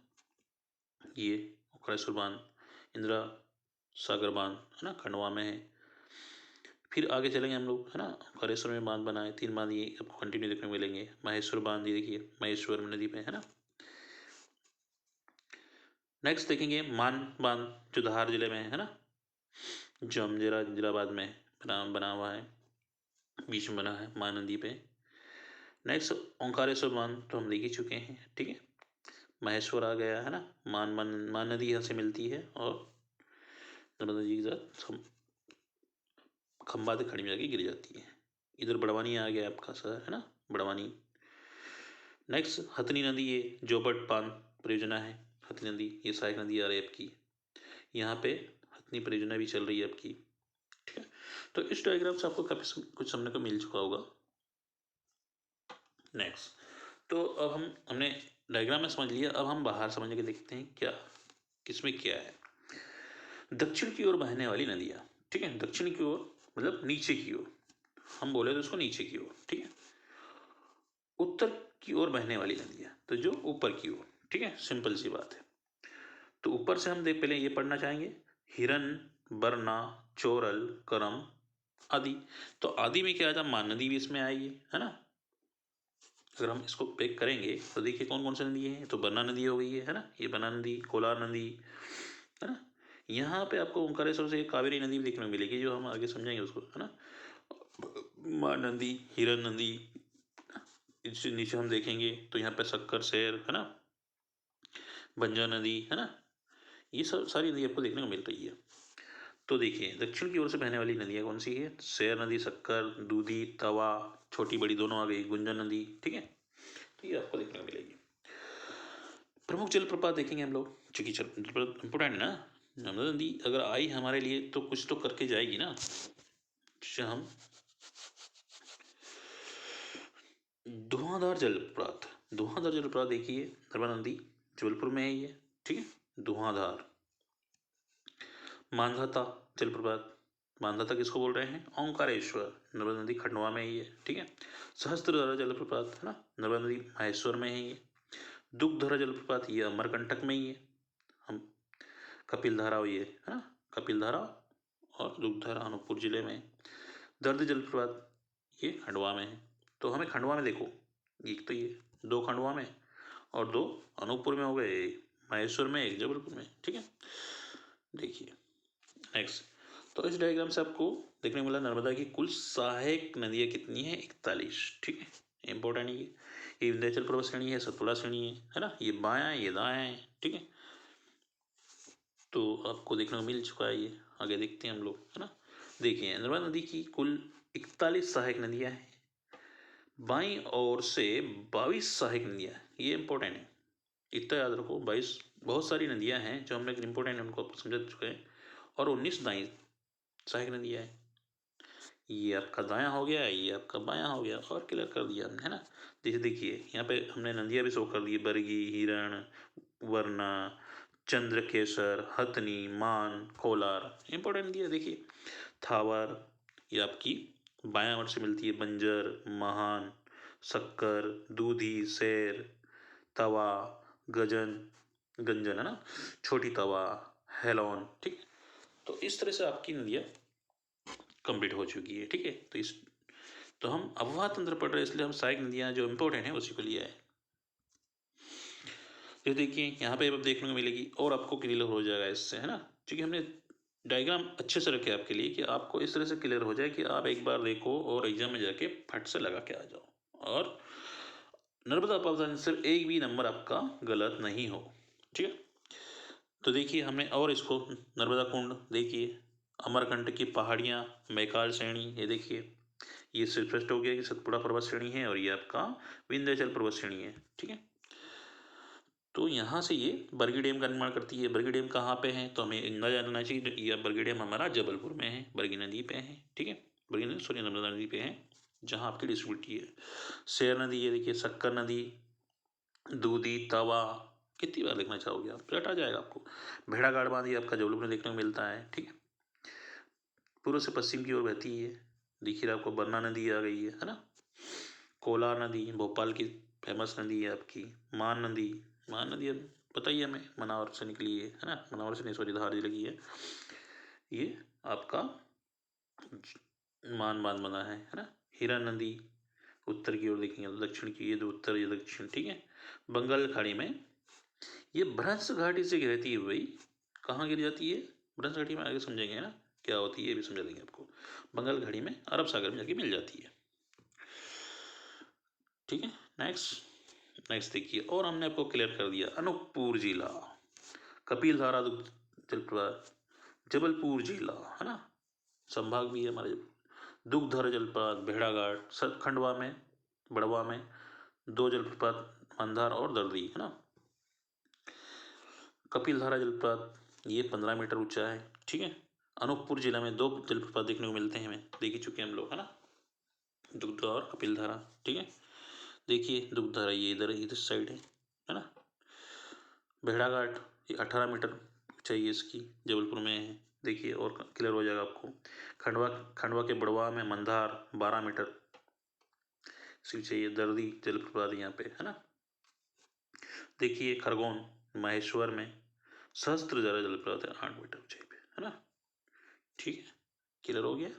ये ओंकारेश्वर बांध, इंदिरा सागर बांध, है ना, खंडवा में है। फिर आगे चलेंगे हम लोग, है ना, ओंकारेश्वर में बांध बना है, 3 बांध ये आपको कंटिन्यू देखने को मिलेंगे। महेश्वर बांध ये देखिए, महेश्वर नदी पे, है ना। नेक्स्ट देखेंगे मान बांध, जो धार जिले में है ना, जो जमजेराबाद में बना हुआ है, बीच में बना है मान नदी पे। नेक्स्ट ओंकारेश्वर बांध तो हम देख ही चुके हैं, ठीक है। महेश्वर आ गया, है ना, मान नदी यहाँ से मिलती है और नर्मदा जी के साथ खंबा से खड़ी में जाके गिर जाती है। इधर बड़वानी आ गया आपका शहर, है ना, बड़वानी। नेक्स्ट हथनी नदी, ये जोबट बांध परियोजना है, हथनी नदी, ये सहायक नदी आ रही है आपकी, यहाँ पे हथनी परियोजना भी चल रही है आपकी, ठीक है। तो इस डायग्राम से आपको काफी कुछ समझने को मिल चुका होगा। नेक्स्ट, तो अब हमने डायग्राम में समझ लिया, अब हम बाहर समझने के देखते हैं क्या किसमें क्या है। दक्षिण की ओर बहने वाली नदियां, ठीक है, दक्षिण की ओर मतलब नीचे की ओर, हम बोले तो उसको नीचे की ओर, ठीक है। उत्तर की ओर बहने वाली नदियां, तो जो ऊपर की ओर, ठीक है, सिंपल सी बात है। तो ऊपर से हम देख पहले ये पढ़ना चाहेंगे, हिरन, बरना, चोरल, करम, आदि। तो आदि में क्या आता है, मान नदी भी इसमें आएगी, है ना। अगर हम इसको पैक करेंगे तो देखिए कौन कौन सी नदी है, तो बरना नदी हो गई है ना, ये बरना नदी, कोलार नदी, है ना। यहाँ पे आपको ओंकारेश्वर से कावेरी नदी भी देखने को मिलेगी, जो हम आगे समझेंगे उसको, है ना। मान नदी, हिरन नदी, इससे नीचे हम देखेंगे तो यहाँ पे शक्कर शहर, है ना, बंजा नदी, है ना, ये सब सारी नदी आपको देखने को मिल रही है। तो देखिए दक्षिण की ओर से बहने वाली नदियाँ कौन सी है, शहर नदी, शक्कर, दूधी, तवा, छोटी बड़ी दोनों आ गई, गुंजन नदी, ठीक है, तो ये आपको देखने को मिलेगी। प्रमुख जलप्रपात देखेंगे हम लोग, चूंकि जलप्रपात इंपोर्टेंट है ना, नर्मदा नदी अगर आई हमारे लिए तो कुछ तो करके जाएगी ना। जिससे हम धुआंधार जलप्रपात, धुआंधार जलप्रपात देखिए, नर्मदा नदी जबलपुर में है ये, ठीक है, धुआंधार। मांधाता जलप्रपात, मांधाता किसको बोल रहे हैं, ओंकारेश्वर, नर्मदा नदी खंडवा में ही है, ठीक है। सहस्त्रधारा जलप्रपात, है ना, नर्मदा नदी महेश्वर में है ये। दुग्धधारा जलप्रपात, ये अमरकंटक में ही है, हम कपिलधारा हुई है ना, कपिलधारा और दुग्धधारा अनूपपुर जिले में। दर्द जलप्रपात ये खंडवा में है, तो हमें खंडवा में देखो, एक तो ये 2 खंडवा में और 2 अनूपपुर में हो गए, महेश्वर में, एक जबलपुर में, ठीक है। देखिए नेक्स्ट, तो इस डायग्राम से आपको देखने को मिला नर्मदा की कुल सहायक नदियाँ कितनी है, 41, ठीक है, इंपॉर्टेंट ये विंध्याचल पर्वत श्रेणी है, सतपुड़ा श्रेणी है ना, ये बायां है, ये दायां है, ठीक है। तो आपको देखने को मिल चुका है ये, आगे देखते हैं हम लोग, है ना। देखिए नर्मदा नदी की कुल 41 सहायक नदियां हैं, बाईं ओर से 22 सहायक नदियां, ये इंपॉर्टेंट है, इतना याद रखो, 22 बहुत सारी नदियां हैं जो हमने इंपॉर्टेंट है उनको समझ चुके हैं, और 19 दाई सहायक नदियां हैं। ये आपका दायां हो गया, ये आपका बायां हो गया, और क्लियर कर दिया हमने, है ना। जैसे देखिए यहाँ पे हमने नदियां भी शो कर दी, बरगी, हिरण, वरना, चंद्रकेसर, हथनी, मान, कोलार, इंपॉर्टेंट नदियां देखिए। थावर, ये आपकी बायां ओर से मिलती है, बंजर, महान, शक्कर, दूधी, शेर, तवा, गंजन, है ना, छोटी तवा, हेलॉन, ठीक है। तो इस तरह से आपकी नदियाँ कंप्लीट हो चुकी है, ठीक है। तो हम अफवाह तंत्र पढ़ रहे हैं, इसलिए हम सहायक नदियाँ जो इम्पोर्टेंट हैं उसी को लिया है। तो देखिए यहाँ पे अब देखने को मिलेगी और आपको क्लियर हो जाएगा इससे, है ना, क्योंकि हमने डायग्राम अच्छे से रखे आपके लिए कि आपको इस तरह से क्लियर हो जाए कि आप एक बार देखो और एग्जाम में जाके फट से लगा के आ जाओ और नर्मदा पावसान सिर्फ एक भी नंबर आपका गलत नहीं हो, ठीक है। तो देखिए हमने और इसको नर्मदा कुंड देखिए, अमरकंटक की पहाड़ियाँ, मैकाल श्रेणी, ये देखिए ये स्पष्ट हो गया कि सतपुड़ा पर्वत श्रेणी है और ये आपका विंध्याचल पर्वत श्रेणी है, ठीक है। तो यहाँ से ये बरगी डैम का निर्माण करती है। बरगी डैम कहाँ पे है, तो हमें इतना जानना चाहिए, ये बरगी डैम हमारा जबलपुर में है, बरगी नदी पे है, ठीक है। बरगी नदी सॉरी नर्मदा नदी पे है, जहाँ आपकी डिस्ट्रीब्यूटी है। शेर नदी ये देखिए, शक्कर नदी, दूधी, तवा, कितनी बार देखना चाहोगे आप, रट आ जाएगा आपको। भेड़ाघाट बांध ये आपका जबलपुर में देखने को मिलता है, ठीक है। पूर्व से पश्चिम की ओर बहती है, देखिए आपको बरना नदी आ गई है ना। कोलार नदी भोपाल की फेमस नदी है आपकी। मान नदी, मान नदी अब पता ही है हमें, मनावर से निकली है ना, मनावर से नहीं सॉरी धार लगी है, ये आपका मान बांध बना है ना। हीरा नदी उत्तर की ओर देखेंगे तो दक्षिण की, ये दो उत्तर ये दक्षिण, ठीक है। बंगाल खाड़ी में ये भ्रंश घाटी से गिरती है भाई, कहाँ गिर जाती है, भ्रंश घाटी में, आगे समझेंगे ना क्या होती है, ये भी समझा देंगे आपको। बंगाल खाड़ी में अरब सागर में जाके मिल जाती है, ठीक है। नेक्स्ट देखिए, और हमने आपको क्लियर कर दिया अनूपपुर जिला, कपिलधारा जलप्रपात, जबलपुर जिला, है ना, संभाग भी है हमारे। दुग्धर जलप्रपात, भेड़ाघाट, खंडवा में, बड़वा में 2 जलप्रपात, मंदार और दर्दी, है ना। कपिलधारा जलप्रपात ये 15 मीटर ऊंचा है, ठीक है। अनूपपुर जिला में 2 जलप्रपात देखने को मिलते हैं, हमें देख ही चुके हैं हम लोग, है ना, दुग्ध और कपिलधारा, ठीक है। देखिए दुग्धधारा ये इधर साइड है ना। भेड़ाघाट ये 18 मीटर ऊंचाई है इसकी, जबलपुर में है, देखिए और क्लियर हो जाएगा आपको। खंडवा के बड़वा में मंदार 12 मीटर इसकी चाहिए, दर्दी जलप्रपात यहाँ पे, है ना। देखिए खरगोन महेश्वर में सहस्त्र जल जलप्रपात है 8 मीटर ऊंचाई पे, है ना, ठीक है, क्लियर हो गया।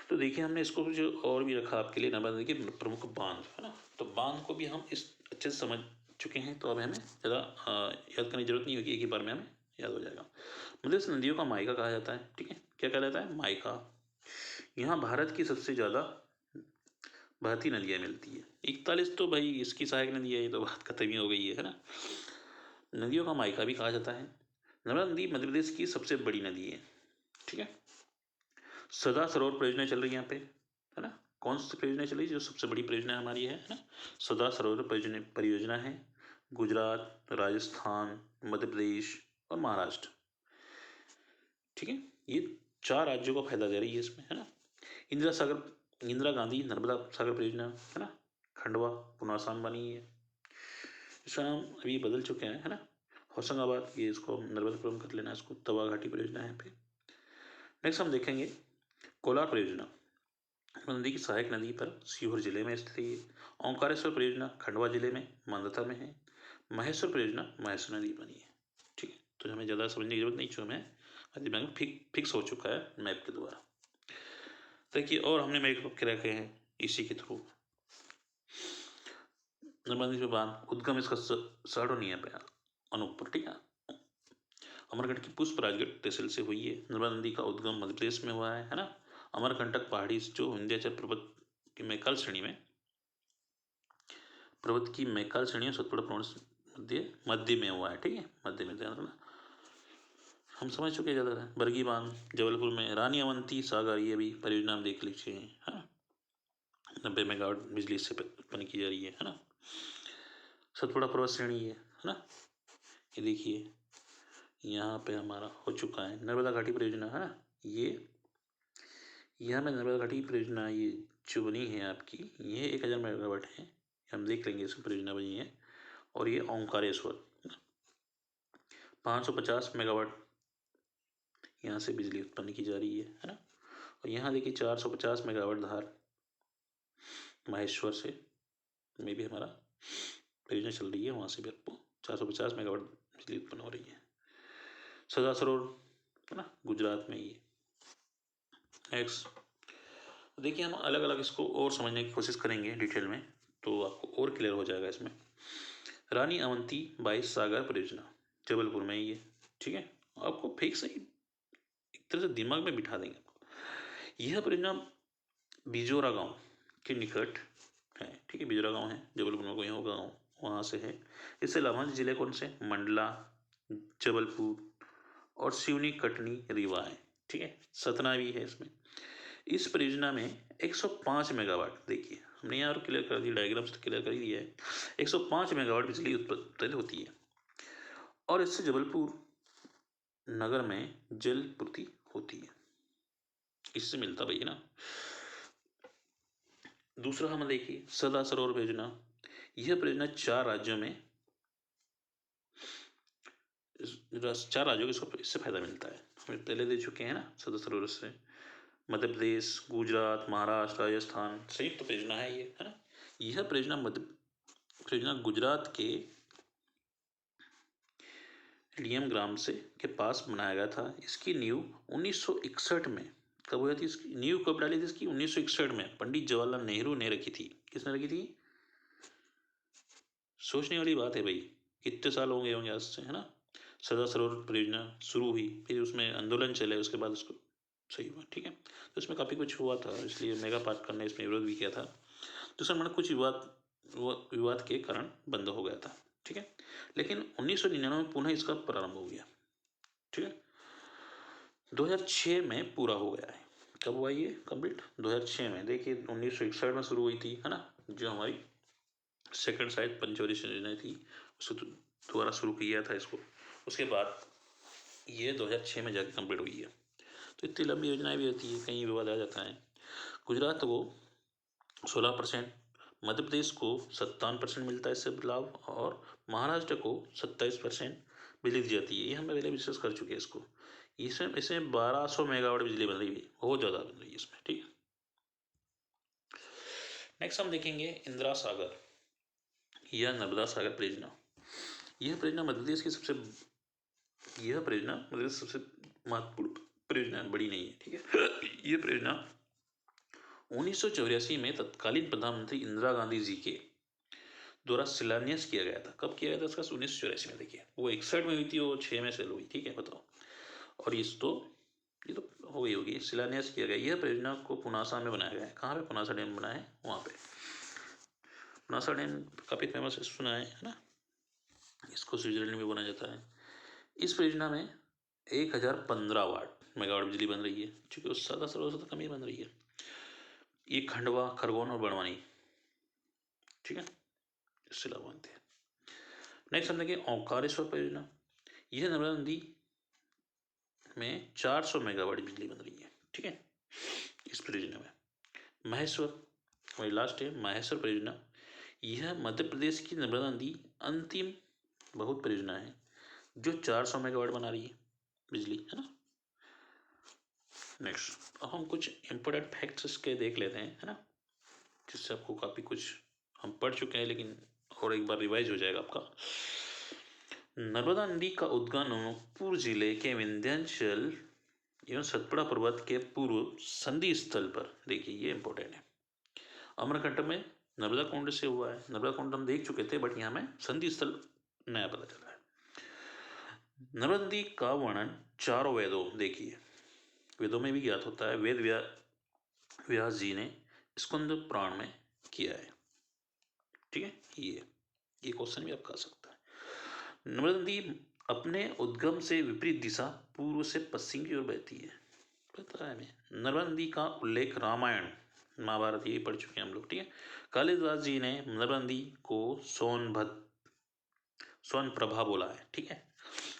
तो देखिए हमने इसको जो और भी रखा आपके लिए नर्मदा नदी के प्रमुख बांध, है ना। तो बांध को भी हम इस अच्छे से समझ चुके हैं, तो अब हमें ज़्यादा याद करने की जरूरत नहीं होगी, एक ही बार में हमें याद हो जाएगा। मतलब इस नदियों का मायका कहा जाता है, ठीक है, क्या कहा जाता है, मायका। यहाँ भारत की सबसे ज़्यादा बहती नदियाँ मिलती है, 41 तो भाई इसकी सहायक नदी है, ये तो बात खत्म ही हो गई है ना। नदियों का मायका भी कहा जाता है। नर्मदा नदी मध्य प्रदेश की सबसे बड़ी नदी है, ठीक है। सदा सरोवर परियोजना चल रही है यहाँ पे, है ना। कौन सी परियोजना चल रही है, जो सबसे बड़ी परियोजना हमारी है ना, सदा सरोवर परियोजना है। गुजरात, राजस्थान, मध्य प्रदेश और महाराष्ट्र, ठीक है, ये 4 राज्यों को फायदा दे रही है इसमें, है ना। इंदिरा गांधी नर्मदा सागर परियोजना, है ना, खंडवा पुनर्वासन बनी है, इसका नाम अभी बदल चुके हैं, है ना, होशंगाबाद, ये इसको नर्मदापुरम कर लेना, इसको तवा घाटी परियोजना है यहाँ पे। नेक्स्ट हम देखेंगे कोलार परियोजना, नदी की सहायक नदी पर सीहोर जिले में स्थित है। ओंकारेश्वर परियोजना खंडवा जिले में मानदता में है। महेश्वर परियोजना महेश्वर नदी बनी है, ठीक है। तो हमें ज़्यादा समझने की जरूरत नहीं, जो हमें दिमाग में फिक्स हो चुका है मैप के द्वारा। देखिए और हमने मैप के रखे हैं इसी के थ्रू। नर्मदा नदी बांध उद्गम इसका सड़ो नहीं है अनूपपुर, ठीक है। अमरगढ़ की पुष्प राजगढ़ तहसील से हुई है। नर्मदा नदी का उद्गम मध्य प्रदेश में हुआ है ना। अमरकंटक पहाड़ी जो विंध्याचल पर्वत की मैकाल श्रेणी में, पर्वत की मैकाल श्रेणी में सतपुड़ा पर्वत मध्य में हुआ है, ठीक है, मध्य में ध्यान रखना, हम समझ चुके हैं ज़्यादा। बरगी बांध जबलपुर में, रानी अवंती सागर ये भी परियोजना हम देख लीजिए, है ना, 90 मेगावाट बिजली से उत्पन्न की जा रही है ना। सतपुड़ा पर्वत श्रेणी है ना, ये देखिए यहाँ पे हमारा हो चुका है नर्मदा घाटी परियोजना, है ना। ये यहाँ में नर्मदा घाटी परियोजना ये जो बनी है आपकी, ये 1000 मेगावाट है, हम देख लेंगे इसकी परियोजना बनी है। और ये ओंकारेश्वर 550 मेगावाट यहाँ से बिजली उत्पन्न की जा रही है ना। और यहाँ देखिए 450 मेगावाट धार महेश्वर से में भी हमारा परियोजना चल रही है, वहाँ से भी आपको 450 मेगावाट बिजली उत्पन्न हो रही है। सरदार सरोवर है ना, गुजरात में ये। नेक्स्ट देखिए, हम अलग अलग इसको और समझने की कोशिश करेंगे डिटेल में, तो आपको और क्लियर हो जाएगा इसमें। रानी अवंती बाई सागर परियोजना, जबलपुर में ये, ठीक है। आपको फिक्स एक तरह से दिमाग में बिठा देंगे। यह परियोजना बिजोरा गांव के निकट है, ठीक है। बिजोरा गांव है जबलपुर में, कोई होगा गाँव, वहाँ से है। इससे लाभांश जिले कौन से, मंडला, जबलपुर और सिवनी, कटनी, रीवा है, ठीक है। सतना भी है इसमें। इस परियोजना में 105 मेगावाट, देखिए हमने यहाँ क्लियर कर दिया, डायग्राम से क्लियर कर ही दिया है। 105 मेगावाट बिजली उत्पन्न होती है और इससे जबलपुर नगर में जल पूर्ति होती है, इससे मिलता भैया ना। दूसरा हम देखिए सरदार सरोवर परियोजना। यह परियोजना 4 राज्यों में, 4 राज्यों को इससे फायदा मिलता है। हमें पहले दे चुके हैं ना सरदार सरोवर से। मध्य प्रदेश, गुजरात, महाराष्ट्र, राजस्थान संयुक्त परियोजना है ये, है ना। यह परियोजना गुजरात के लियम ग्राम से के पास बनाया गया था। इसकी नींव 1961 में कब हुई थी, इसकी नींव कब डाली थी इसकी, 1961 में पंडित जवाहरलाल नेहरू ने रखी थी। किसने रखी थी, सोचने वाली बात है भाई, कितने साल हो गए होंगे आज से, है ना। सरदार सरोवर परियोजना शुरू हुई, फिर उसमें आंदोलन चले, उसके बाद उसको सही हुआ, ठीक है। तो इसमें काफ़ी कुछ हुआ था, इसलिए मेगा पार्क ने इसमें विरोध भी किया था। तो सर मैंने कुछ विवाद के कारण बंद हो गया था, ठीक है। लेकिन 1999 में पुनः इसका प्रारंभ हो गया, ठीक है। 2006 में पूरा हो गया है। कब हुआ ये कंप्लीट, 2006 में। देखिए 1961 में शुरू हुई थी, है ना, जो हमारी सेकंड शायद पंचवटी योजना थी, उसको दोबारा शुरू किया था इसको। उसके बाद ये 2006 में जाकर कंप्लीट हुई है। तो इतनी लंबी योजनाएं भी होती है, कहीं विवाद आ जाता है। गुजरात को 16%, मध्य प्रदेश को 57% मिलता है इससे लाभ, और महाराष्ट्र को 27% बिजली दी जाती है। ये हम पहले डिस्कस कर चुके हैं इसको। इसमें 1200 मेगावाट बिजली बन रही है, बहुत ज़्यादा बन रही है इसमें, ठीक है। नेक्स्ट हम देखेंगे इंदिरा सागर या नर्मदा सागर परियोजना। यह परियोजना मध्य प्रदेश की सबसे महत्वपूर्ण परियोजना, बड़ी नहीं है, ठीक है। यह परियोजना 1984 में तत्कालीन प्रधानमंत्री इंदिरा गांधी जी के द्वारा शिलान्यास किया गया था। कब किया गया था इसका, 1984 में। देखिए वो 61 में हुई थी, वो 6 में सेल हुई, ठीक है, बताओ। और ये तो हो गई होगी, शिलान्यास किया गया। यह परियोजना को पुनासा में बनाया गया है। कहाँ पे, पुनासा डैम बना है वहाँ पे। पुनासा डैम काफ़ी फेमस है, सुना है ना। इसको स्विट्जरलैंड में बनाया जाता है। इस परियोजना में 1015 मेगावाट बिजली बन रही है, क्योंकि उस सरदार सरोवर से तो कम ही बन रही है। ये खंडवा, खरगोन और बड़वानी, ठीक है, इससे लाभ बनते हैं। नेक्स्ट हम देखें ओंकारेश्वर परियोजना। यह नर्मदा नदी में 400 मेगावाट बिजली बन रही है, ठीक है, इस परियोजना में। महेश्वर, वही लास्ट है, महेश्वर परियोजना। यह मध्य प्रदेश की नर्मदा नदी अंतिम बहुत परियोजना है, जो 400 मेगावाट बना रही है बिजली, है ना। नेक्स्ट अब हम कुछ इम्पोर्टेंट फैक्ट्स इसके देख लेते हैं, है ना, जिससे आपको काफ़ी कुछ हम पढ़ चुके हैं, लेकिन और एक बार रिवाइज हो जाएगा आपका। नर्मदा नदी का उद्गम अनूपपुर जिले के विंध्याचल एवं सतपुड़ा पर्वत के पूर्व संधि स्थल पर, देखिए ये इंपॉर्टेंट है, अमरकंटक में नर्मदा कुंड से हुआ है। नर्मदा कुंड हम देख चुके थे, बट यहाँ में संधि स्थल नया पता चला है। नर्मदा नदी का वर्णन 4 वेदों, देखिए वेदों में भी ज्ञात होता है। वेद व्यास जी ने स्कंद पुराण में किया है, ठीक है। ये क्वेश्चन भी आपका आ सकता है। नर्मदा नदी अपने उद्गम से विपरीत दिशा पूर्व से पश्चिम की ओर बहती है, पता है हमें। नर्मदा नदी का उल्लेख रामायण, महाभारत, ये पढ़ चुके हैं हम लोग, ठीक है। कालिदास जी ने नर्मदा नदी को सोनप्रभा बोला है, ठीक है।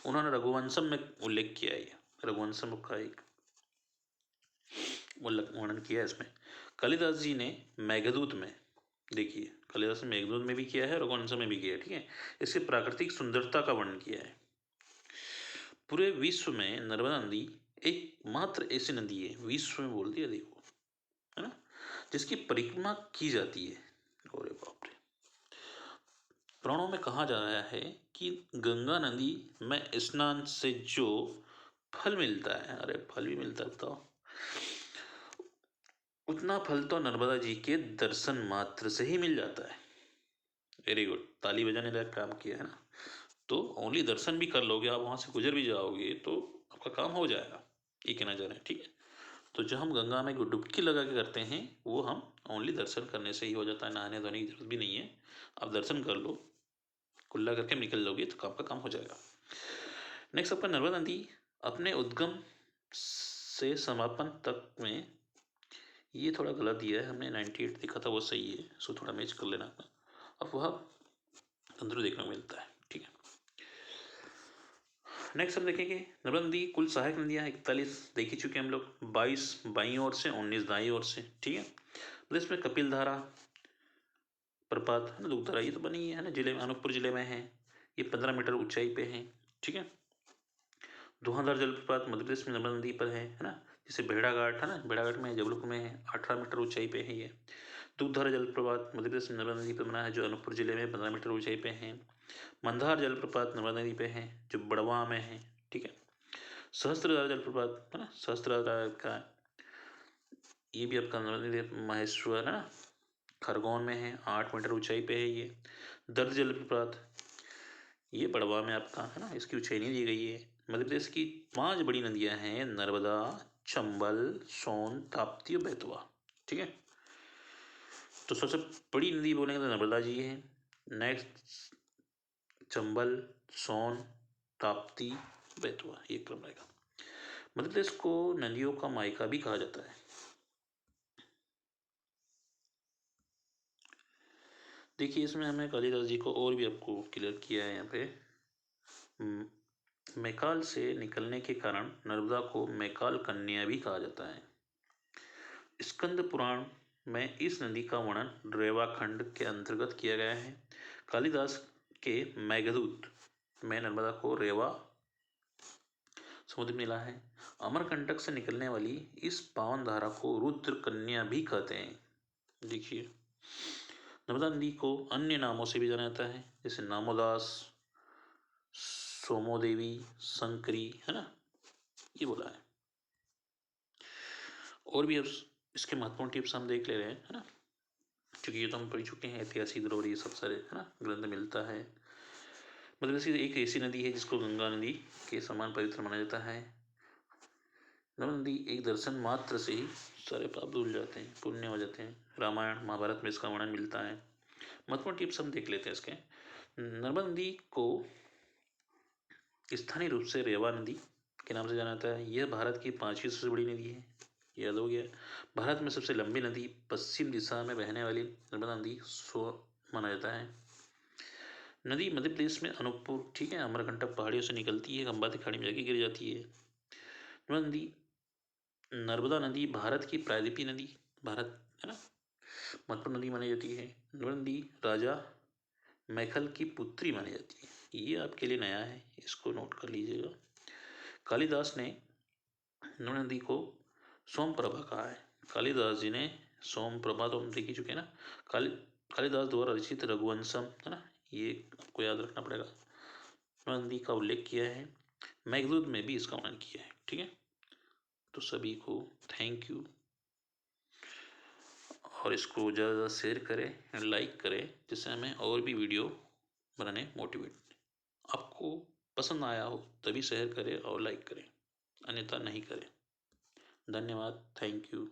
उन्होंने रघुवंशम में उल्लेख किया है, रघुवंशम का एक वर्णन किया है इसमें। कालिदास जी ने मेघदूत में, देखिए कालिदास ने मेघदूत में भी किया है, रघुवंशम में भी किया है, ठीक है। इसकी प्राकृतिक सुंदरता का वर्णन किया है। पूरे विश्व में नर्मदा नदी एकमात्र ऐसी नदी है, विश्व में बोल दिया, देखो, है ना, जिसकी परिक्रमा की जाती है। अरे बाप रे, पुराणों में कहा जा रहा है कि गंगा नदी में स्नान से जो फल मिलता है, अरे फल भी मिलता है बताओ, उतना फल तो नर्मदा जी के दर्शन मात्र से ही मिल जाता है। वेरी गुड, ताली बजाने लायक काम किया है ना। तो ओनली दर्शन भी कर लोगे, आप वहां से गुजर भी जाओगे तो आपका काम हो जाएगा, ये कहना चाह रहे हैं, ठीक है। तो जो हम गंगा में डुबकी लगा के करते हैं वो हम ओनली दर्शन करने से ही हो जाता है, नहाने धोने की जरूरत भी नहीं है। आप दर्शन कर लो, कुल्ला करके निकल लोगे तो आपका काम हो जाएगा। नेक्स्ट आपका नर्मदा नदी अपने उद्गम से समापन तक में, ये थोड़ा गलत दिया है हमने, 98 लिखा था वो सही है, सो थोड़ा मैच कर लेना। अब वह अंदर देखने को मिलता है, ठीक है। नेक्स्ट हम देखेंगे नर्मदा नदी कुल सहायक नदियाँ 41 देख ही चुके हैं हम लोग, 22 बाईं ओर से, 19 दाईं ओर से, ठीक है। तो इसमें कपिल धारा प्रपात है ना, दुग्धधारा, ये तो बनी है ना, जिले में, अनूपपुर जिले में है, ये 15 मीटर ऊंचाई पे है, ठीक है। धुआंधार जलप्रपात मध्य प्रदेश में नर्मदा नदी पर है ना। जैसे भेड़ाघाट है ना, भेड़ाघाट में जबलपुर में है, 18 मीटर ऊंचाई पे है ये। दुग्धधारा जलप्रपात मध्य प्रदेश में नर्मदा नदी पर बना है, जो अनूपपुर जिले में 15 मीटर ऊंचाई पे है। मंदार जलप्रपात नर्मदा नदी पे है, जो बड़वा में है, ठीक है। सहस्त्रधारा जलप्रपात है ना, सहस्त्रधारा का ये भी आपका नर्मदा नदी महेश्वर है ना, खरगोन में है, 8 मीटर ऊंचाई पे है ये। दर्द जलप्रपात ये बड़वा में आपका है ना, इसकी ऊंचाई नहीं दी गई है। मध्य प्रदेश की 5 बड़ी नदियां हैं, नर्मदा, चंबल, सोन, ताप्ती और बेतवा, ठीक है। तो सबसे बड़ी नदी बोलेंगे तो नर्मदा जी है, नेक्स्ट चंबल, सोन, ताप्ती, बेतवा, ये क्रम रहेगा। मध्य प्रदेश को नदियों का मायका भी कहा जाता है। देखिए इसमें हमें कालिदास जी को और भी आपको क्लियर किया है यहाँ पे। मैकाल से निकलने के कारण नर्मदा को मैकाल कन्या भी कहा जाता है। स्कंद पुराण में इस नदी का वर्णन रेवाखंड के अंतर्गत किया गया है। कालिदास के मेघदूत में नर्मदा को रेवा समुद्र मिला है। अमरकंटक से निकलने वाली इस पावन धारा को रुद्र कन्या भी कहते हैं। देखिए नर्मदा नदी को अन्य नामों से भी जाना जाता है, जैसे नामोदास, सोमो देवी, शंकरी, है ना, ये बोला है। और भी अब इसके महत्वपूर्ण टिप्स हम देख ले रहे हैं, है ना, क्योंकि ये तो हम पढ़ चुके हैं, ऐतिहासिक धरोहर ये सब सारे है ना ग्रंथ मिलता है। मतलब ऐसी एक ऐसी नदी है जिसको गंगा नदी के समान पवित्र माना जाता है। नर्मदा नदी एक दर्शन मात्र से ही सारे पाप धुल जाते हैं, पुण्य हो जाते हैं। रामायण महाभारत में इसका वर्णन मिलता है। महत्वपूर्ण टिप्स हम देख लेते हैं इसके। नर्मदा नदी को स्थानीय रूप से रेवा नदी के नाम से जाना जाता है। यह भारत की 5वीं सबसे बड़ी नदी है, याद हो गया। भारत में सबसे लंबी नदी पश्चिम दिशा में बहने वाली नर्मदा नदी सो माना जाता है। नदी मध्य प्रदेश में अनूपपुर, ठीक है, अमरकंटक पहाड़ियों से निकलती है, खंबाती खाड़ी में जाके गिर जाती है। नर्मदा नदी भारत की प्रायद्वीपीय नदी, भारत है ना, महत्वपूर्ण नदी मानी जाती है। नर्मदा नदी राजा मैखल की पुत्री मानी जाती है। ये आपके लिए नया है, इसको नोट कर लीजिएगा। कालिदास ने नर्मदा नदी को सोमप्रभा कहा है। कालिदास जी ने सोमप्रभा तो हम देख ही चुके हैं ना। कालिदास द्वारा रचित रघुवंशम है ना, ये आपको याद रखना पड़ेगा, नर्मदा नदी का उल्लेख किया है। मेघदूत में भी इसका वर्णन किया है, ठीक है। तो सभी को थैंक यू, और इसको ज़्यादा शेयर करें एंड लाइक करें, जिससे हमें और भी वीडियो बनाने मोटिवेट। आपको पसंद आया हो तभी शेयर करें और लाइक करें, अन्यथा नहीं करें। धन्यवाद, थैंक यू।